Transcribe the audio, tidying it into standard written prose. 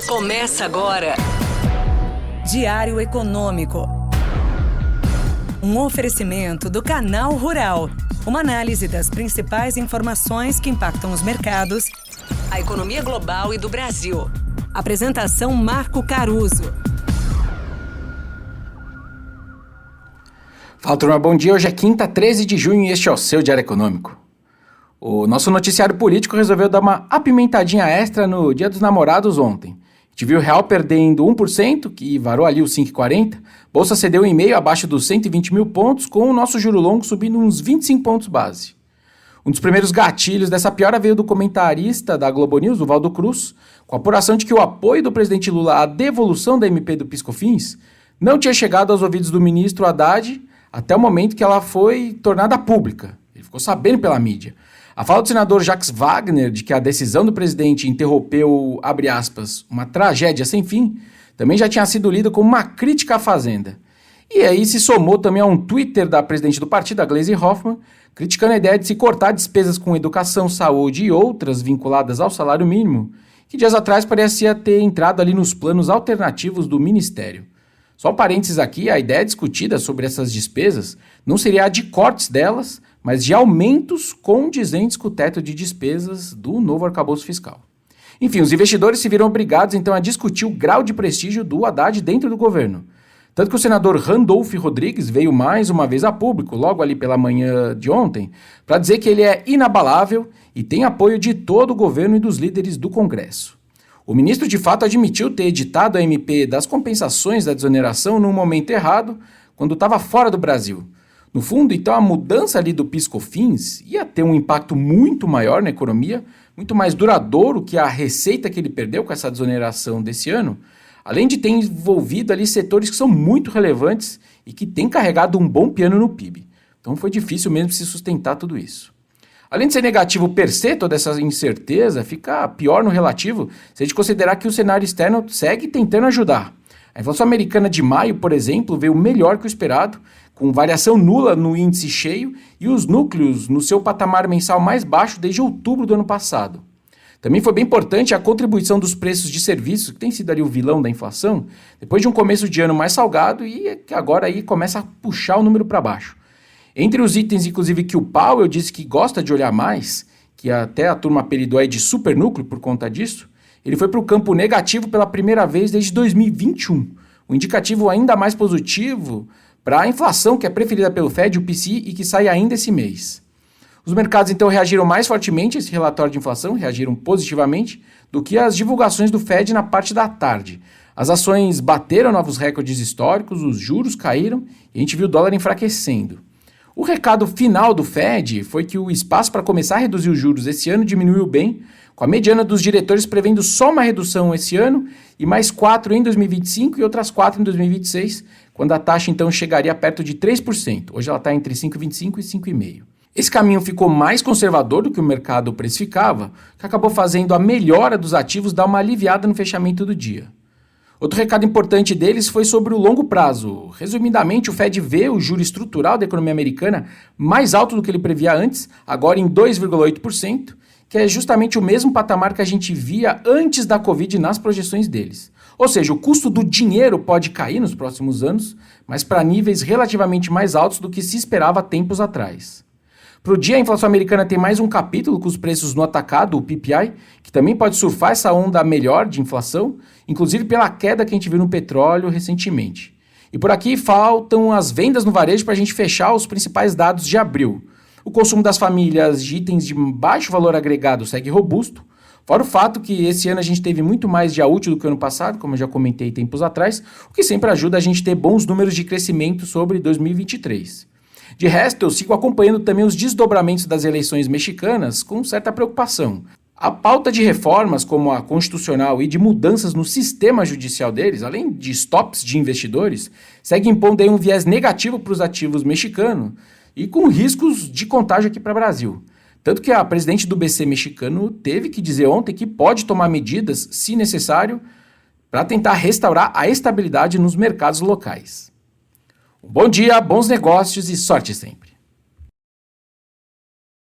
Começa agora. Diário Econômico. Um oferecimento do Canal Rural. Uma análise das principais informações que impactam os mercados, a economia global e do Brasil. Apresentação Marco Caruso. Fala, turma, bom dia. Hoje é quinta, 13 de junho e este é o seu Diário Econômico. O nosso noticiário político resolveu dar uma apimentadinha extra no Dia dos Namorados ontem. A gente viu o real perdendo 1%, que varou ali os 5,40. Bolsa cedeu 1,5% abaixo dos 120 mil pontos, com o nosso juro longo subindo uns 25 pontos base. Um dos primeiros gatilhos dessa piora veio do comentarista da Globo News, o Valdo Cruz, com a apuração de que o apoio do presidente Lula à devolução da MP do PiscoFins não tinha chegado aos ouvidos do ministro Haddad até o momento que ela foi tornada pública. Ele ficou sabendo pela mídia. A fala do senador Jacques Wagner de que a decisão do presidente interrompeu, abre aspas, uma tragédia sem fim, também já tinha sido lida como uma crítica à Fazenda. E aí se somou também a um Twitter da presidente do partido, a Gleisi Hoffmann, criticando a ideia de se cortar despesas com educação, saúde e outras vinculadas ao salário mínimo, que dias atrás parecia ter entrado ali nos planos alternativos do Ministério. Só um parênteses aqui, a ideia discutida sobre essas despesas não seria a de cortes delas, mas de aumentos condizentes com o teto de despesas do novo arcabouço fiscal. Enfim, os investidores se viram obrigados então a discutir o grau de prestígio do Haddad dentro do governo. Tanto que o senador Randolph Rodrigues veio mais uma vez a público, logo ali pela manhã de ontem, para dizer que ele é inabalável e tem apoio de todo o governo e dos líderes do Congresso. O ministro de fato admitiu ter editado a MP das compensações da desoneração num momento errado, quando estava fora do Brasil. No fundo, então, a mudança ali do PiscoFins ia ter um impacto muito maior na economia, muito mais duradouro que a receita que ele perdeu com essa desoneração desse ano, além de ter envolvido ali setores que são muito relevantes e que têm carregado um bom piano no PIB. Então foi difícil mesmo se sustentar tudo isso. Além de ser negativo per se toda essa incerteza, fica pior no relativo se a gente considerar que o cenário externo segue tentando ajudar. A inflação americana de maio, por exemplo, veio melhor que o esperado, com variação nula no índice cheio e os núcleos no seu patamar mensal mais baixo desde outubro do ano passado. Também foi bem importante a contribuição dos preços de serviços, que tem sido ali o vilão da inflação, depois de um começo de ano mais salgado e que agora aí começa a puxar o número para baixo. Entre os itens, inclusive, que o Powell disse que gosta de olhar mais, que até a turma apelidou aí de supernúcleo por conta disso, ele foi para o campo negativo pela primeira vez desde 2021, um indicativo ainda mais positivo para a inflação que é preferida pelo Fed, o PCI, e que sai ainda esse mês. Os mercados então reagiram mais fortemente a esse relatório de inflação, reagiram positivamente, do que as divulgações do Fed na parte da tarde. As ações bateram novos recordes históricos, os juros caíram e a gente viu o dólar enfraquecendo. O recado final do Fed foi que o espaço para começar a reduzir os juros esse ano diminuiu bem, com a mediana dos diretores prevendo só uma redução esse ano e mais 4 em 2025 e outras 4 em 2026, quando a taxa então chegaria perto de 3%. Hoje ela está entre 5,25% e 5,5%. Esse caminho ficou mais conservador do que o mercado precificava, que acabou fazendo a melhora dos ativos dar uma aliviada no fechamento do dia. Outro recado importante deles foi sobre o longo prazo. Resumidamente, o Fed vê o juro estrutural da economia americana mais alto do que ele previa antes, agora em 2,8%, que é justamente o mesmo patamar que a gente via antes da Covid nas projeções deles. Ou seja, o custo do dinheiro pode cair nos próximos anos, mas para níveis relativamente mais altos do que se esperava tempos atrás. Para o dia, a inflação americana tem mais um capítulo com os preços no atacado, o PPI, que também pode surfar essa onda melhor de inflação, inclusive pela queda que a gente viu no petróleo recentemente. E por aqui faltam as vendas no varejo para a gente fechar os principais dados de abril. O consumo das famílias de itens de baixo valor agregado segue robusto, fora o fato que esse ano a gente teve muito mais dia útil do que o ano passado, como eu já comentei tempos atrás, o que sempre ajuda a gente a ter bons números de crescimento sobre 2023. De resto, eu sigo acompanhando também os desdobramentos das eleições mexicanas com certa preocupação. A pauta de reformas como a constitucional e de mudanças no sistema judicial deles, além de stops de investidores, segue impondo aí um viés negativo para os ativos mexicanos e com riscos de contágio aqui para o Brasil. Tanto que a presidente do BC mexicano teve que dizer ontem que pode tomar medidas, se necessário, para tentar restaurar a estabilidade nos mercados locais. Bom dia, bons negócios e sorte sempre!